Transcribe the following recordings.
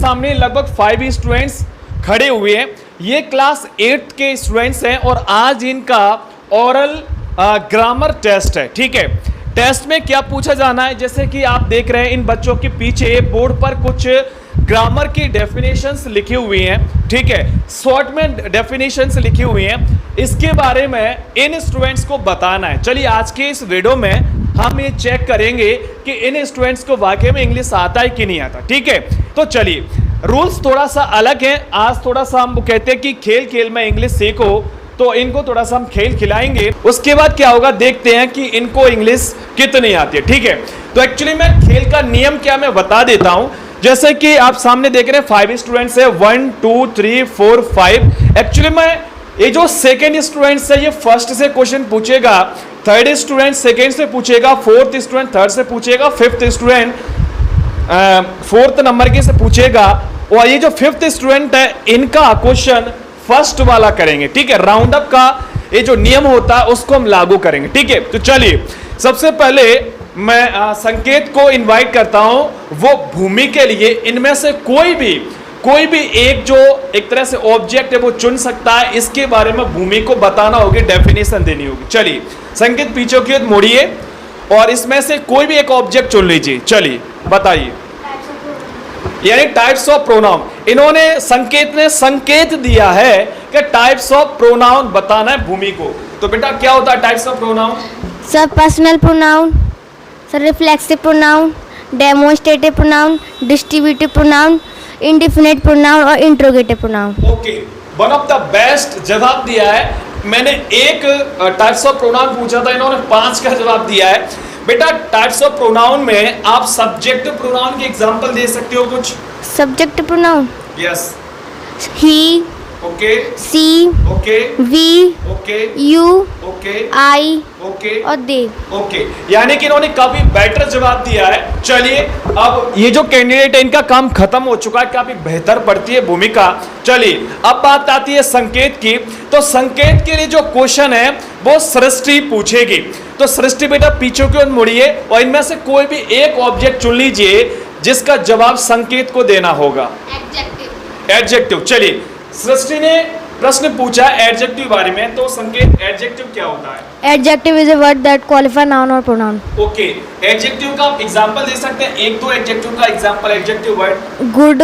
सामने लगभग 5 स्टूडेंट्स खड़े हुए हैं। ये क्लास 8 के स्टूडेंट्स हैं और आज इनका ओरल ग्रामर टेस्ट है। ठीक है, टेस्ट में क्या पूछा जाना है, जैसे कि आप देख रहे हैं इन बच्चों के पीछे बोर्ड पर कुछ ग्रामर की डेफिनेशंस लिखी हुई हैं। ठीक है, शॉर्ट में डेफिनेशंस लिखी हुई हैं, इसके बारे में इन स्टूडेंट्स को बताना है। चलिए आज के इस वीडियो में हम ये चेक करेंगे कि इन स्टूडेंट्स को वाकई में इंग्लिश आता है कि नहीं आता। ठीक है, तो चलिए रूल्स थोड़ा सा अलग है। आज थोड़ा सा हम कहते हैं कि खेल खेल में इंग्लिश सीखो, तो इनको थोड़ा सा हम खेल खिलाएंगे। उसके बाद क्या होगा देखते हैं कि इनको इंग्लिश कितनी आती है। ठीक है, तो एक्चुअली मैं खेल का नियम क्या मैं बता देता हूं। जैसे कि आप सामने देख रहे हैं 5 स्टूडेंट्स है, 1 2 3 4 5। एक्चुअली मैं ये जो सेकेंड स्टूडेंट्स है ये फर्स्ट से क्वेश्चन पूछेगा, थर्ड स्टूडेंट सेकेंड से पूछेगा, फोर्थ स्टूडेंट थर्ड से पूछेगा, फिफ्थ स्टूडेंट फोर्थ नंबर के से पूछेगा, और ये जो फिफ्थ स्टूडेंट है इनका क्वेश्चन फर्स्ट वाला करेंगे। ठीक है, राउंड अप का ये जो नियम होता है उसको हम लागू करेंगे। ठीक है, तो चलिए सबसे पहले मैं संकेत को इनवाइट करता हूं, वो भूमि के लिए इनमें से कोई भी एक जो एक तरह से ऑब्जेक्ट है वो चुन सकता है। इसके बारे में भूमि को बताना होगी, डेफिनेशन देनी होगी। चलिए संकेत पीछे की ओर मोड़िए और इसमें से कोई भी एक ऑब्जेक्ट चुन लीजिए। चलिए बताइए, यानी टाइप्स ऑफ प्रोनाउन। इन्होंने संकेत ने संकेत दिया है कि टाइप्स ऑफ प्रोनाउन बताना है भूमि को। तो बेटा क्या होता है types of pronoun? Sir personal pronoun, sir reflexive pronoun, demonstrative pronoun, distributive pronoun, indefinite pronoun और interrogative pronoun. Okay, one of the best जवाब दिया है। मैंने एक टाइप्स ऑफ प्रोनाउन पूछा था, इन्होंने 5 का जवाब दिया है। बेटा टाइप्स ऑफ प्रोनाउन में आप सब्जेक्ट प्रोनाउन की एग्जांपल दे सकते हो कुछ? Subject pronoun yes, he, okay, she, okay, we, okay, you, okay, I okay और दे। ओके, यानी कि इन्होंने काफी बेटर जवाब दिया है। चलिए अब ये जो कैंडिडेट है इनका काम खत्म हो चुका है, काफी बेहतर पढ़ती है भूमिका। चलिए अब बात आती है संकेत की। तो संकेत के लिए जो क्वेश्चन है वो सृष्टि पूछेगी। तो सृष्टि बेटा पीछे की ओर मुड़िए और इनमें से कोई भी एक ऑब्जेक्ट चुन लीजिए जिसका जवाब संकेत को देना होगा। एडजेक्टिव। चलिए सृष्टि ने प्रश्न पूछा एडजेक्टिव बारे में, तो संकेत एडजेक्टिव क्या होता है? Adjective is a word that qualify noun और प्रोनाउन। ओके, एडजेक्टिव का एग्जांपल दे सकते हैं, एक दो एडजेक्टिव का example. Adjective word good,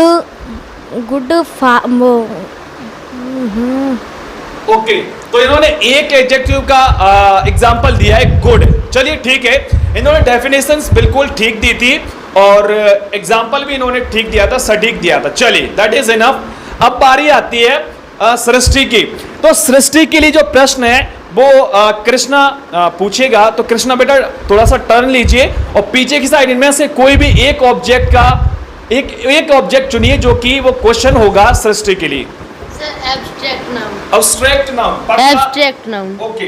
okay, तो इन्होंने एक एडजेक्टिव का एग्जांपल दिया है, गुड। चलिए ठीक है, इन्होंने डेफिनेशंस बिल्कुल ठीक दी थी और एग्जांपल भी इन्होंने ठीक दिया था, सटीक दिया था। चलिए दैट इज इनफ। अब बारी आती है सृष्टि की। तो सृष्टि के लिए जो प्रश्न है वो कृष्णा पूछेगा। तो कृष्णा बेटा थोड़ा सा टर्न लीजिए और पीछे की साइड इनमें से कोई भी एक ऑब्जेक्ट का एक ऑब्जेक्ट चुनिए जो कि वो क्वेश्चन होगा सृष्टि के लिए। Sir abstract noun. Abstract noun. Abstract noun. Okay,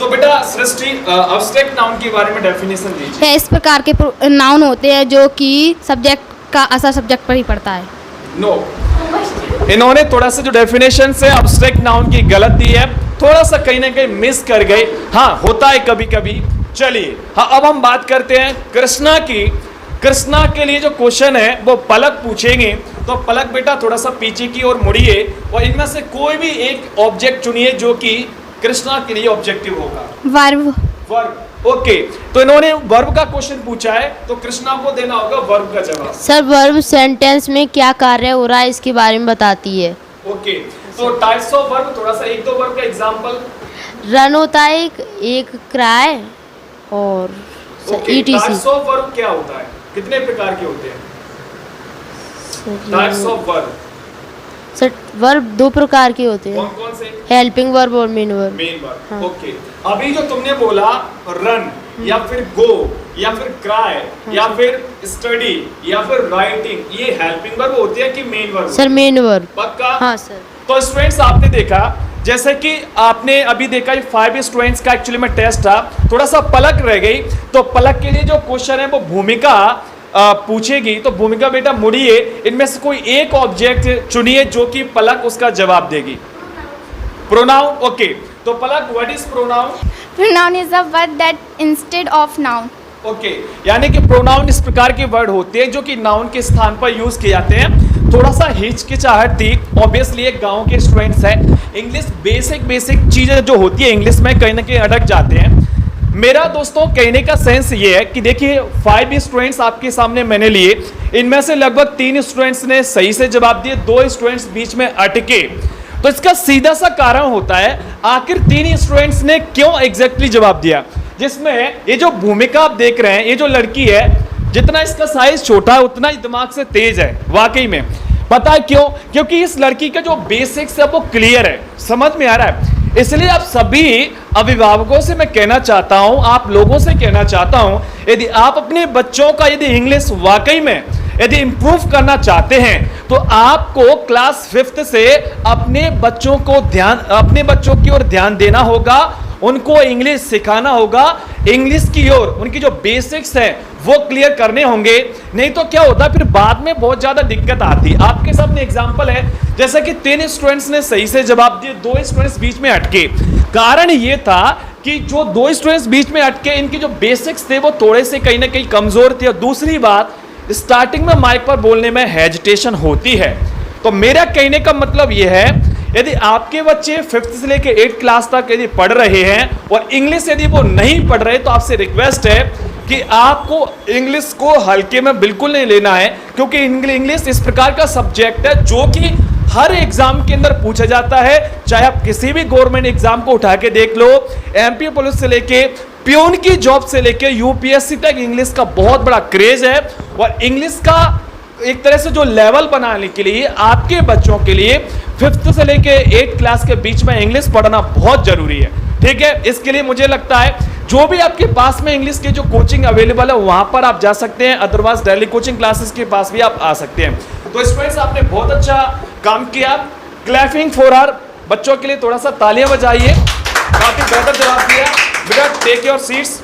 तो बेटा सृष्टि एब्स्ट्रैक्ट नाउन के बारे में डेफिनेशन दीजिए। इस प्रकार के नाउन होते हैं जो कि सब्जेक्ट का असर सब्जेक्ट पर ही पड़ता है। नो, इन्होंने थोड़ा सा जो डेफिनेशन से एब्स्ट्रैक्ट नाउन की गलत दी है, थोड़ा सा कहीं ना कहीं मिस कर गए। हाँ होता है कभी कभी। चलिए हाँ अब हम बात करते हैं कृष्णा की। कृष्णा के लिए जो क्वेश्चन है वो पलक पूछेंगे। तो पलक बेटा थोड़ा सा पीछे की ओर मुड़िए और इनमें से कोई भी एक ऑब्जेक्ट चुनिए जो कि कृष्णा के लिए ऑब्जेक्टिव होगा। वर्ब। वर्ब। ओके, तो इन्होंने वर्ब का क्वेश्चन पूछा है तो कृष्णा को देना होगा वर्ब का जवाब। सर वर्ब सेंटेंस में क्या कार्य हो रहा है इसके बारे में बताती है। ओके, तो टाइप्स ऑफ वर्ब, थोड़ा सा एक दो वर्ब का एग्जांपल। रन होता है एक क्राई और टाइप्स ऑफ वर्ब क्या होता है, कितने प्रकार के होते हैं types of verb? Sir verb 2 प्रकार के होते हैं। कौन कौन से? हेल्पिंग वर्ब और मेन वर्ब। Main verb. हाँ। ओके, अभी जो तुमने बोला रन या फिर गो या फिर क्राई या फिर स्टडी या फिर राइटिंग, ये हेल्पिंग वर्ब होती है कि main verb? Sir main verb. पक्का? हाँ सर। तो स्टूडेंट्स आपने देखा, जैसे कि आपने अभी देखा 5 स्टूडेंट्स का एक्चुअली में टेस्ट था, थोड़ा सा पलक रह गई। तो पलक के लिए जो क्वेश्चन है वो भूमिका पूछेगी। तो भूमिका बेटा मुड़िए, इनमें से कोई एक ऑब्जेक्ट चुनिए जो कि पलक उसका जवाब देगी। प्रोनाउन। ओके, तो Palak what is pronoun? Pronoun is a word that instead of noun. Okay यानी कि प्रोनाउन इस प्रकार के वर्ड होते हैं जो कि नाउन के स्थान पर यूज किए जाते हैं। थोड़ा सा हिचकिचाहट थी, ऑब्वियसली एक गांव के स्टूडेंट्स हैं, इंग्लिश बेसिक चीजें जो होती है इंग्लिश में कहीं ना कहीं अटक जाते हैं। मेरा दोस्तों कहने का सेंस ये है कि देखिए 5 स्टूडेंट्स आपके सामने मैंने लिए, इनमें से लगभग 3 स्टूडेंट्स ने सही से जवाब दिए, 2 स्टूडेंट्स बीच में अटके। तो इसका सीधा सा कारण होता है आखिर 3 स्टूडेंट्स ने क्यों एग्जैक्टली जवाब दिया, जिसमें ये जो भूमिका आप देख रहे हैं, ये जो लड़की है जितना इसका साइज छोटा है उतना ही दिमाग से तेज है। वाकई में पता है क्यों? क्योंकि इस लड़की का जो बेसिक्स है वो क्लियर है, समझ में आ रहा है। इसलिए आप सभी अभिभावकों से मैं कहना चाहता हूं, आप लोगों से कहना चाहता हूं, यदि आप अपने बच्चों का यदि इंग्लिश वाकई में यदि इंप्रूव करना चाहते हैं तो आपको क्लास 5th से अपने बच्चों की ओर ध्यान देना होगा, उनको इंग्लिश सिखाना होगा, इंग्लिश की ओर उनकी जो बेसिक्स है वो क्लियर करने होंगे। नहीं तो क्या होता है फिर बाद में बहुत ज्यादा दिक्कत आती है। आपके सामने एग्जांपल है, जैसा कि 3 स्टूडेंट्स ने सही से जवाब दिए, 2 स्टूडेंट्स बीच में अटके। कारण ये था कि जो 2 स्टूडेंट्स बीच में अटके इनके जो बेसिक्स थे वो थोड़े से कहीं ना कहीं कमजोर थे, और दूसरी बात स्टार्टिंग में माइक पर बोलने में हेजिटेशन होती है। तो मेरा कहने का मतलब यह है, यदि आपके बच्चे 5th से लेकर 8th क्लास तक यदि पढ़ रहे हैं और इंग्लिश यदि वो नहीं पढ़ रहे, तो आपसे रिक्वेस्ट है कि आपको इंग्लिश को हल्के में बिल्कुल नहीं लेना है, क्योंकि इंग्लिश इस प्रकार का सब्जेक्ट है जो कि हर एग्जाम के अंदर पूछा जाता है। चाहे आप किसी भी गवर्नमेंट एग्जाम को उठा के देख लो, एमपी पुलिस से लेके प्यून की जॉब से लेके यूपीएससी तक इंग्लिश का बहुत बड़ा क्रेज है। और इंग्लिश का एक तरह से जो लेवल बनाने के लिए आपके बच्चों के लिए 5th से लेके 8th क्लास के बीच में इंग्लिश पढ़ना बहुत जरूरी है। ठीक है, इसके लिए मुझे लगता है जो भी आपके पास में इंग्लिश की जो कोचिंग अवेलेबल है वहां पर आप जा सकते हैं, अदरवाइज डेली कोचिंग क्लासेस के पास भी आप आ सकते हैं। तो स्टूडेंट्स आपने बहुत अच्छा काम किया, क्लैपिंग फॉर आवर बच्चों के लिए थोड़ा सा तालियां बजाइए, काफी बेहतर जवाब दिया। बेटा टेक योर सीट्स।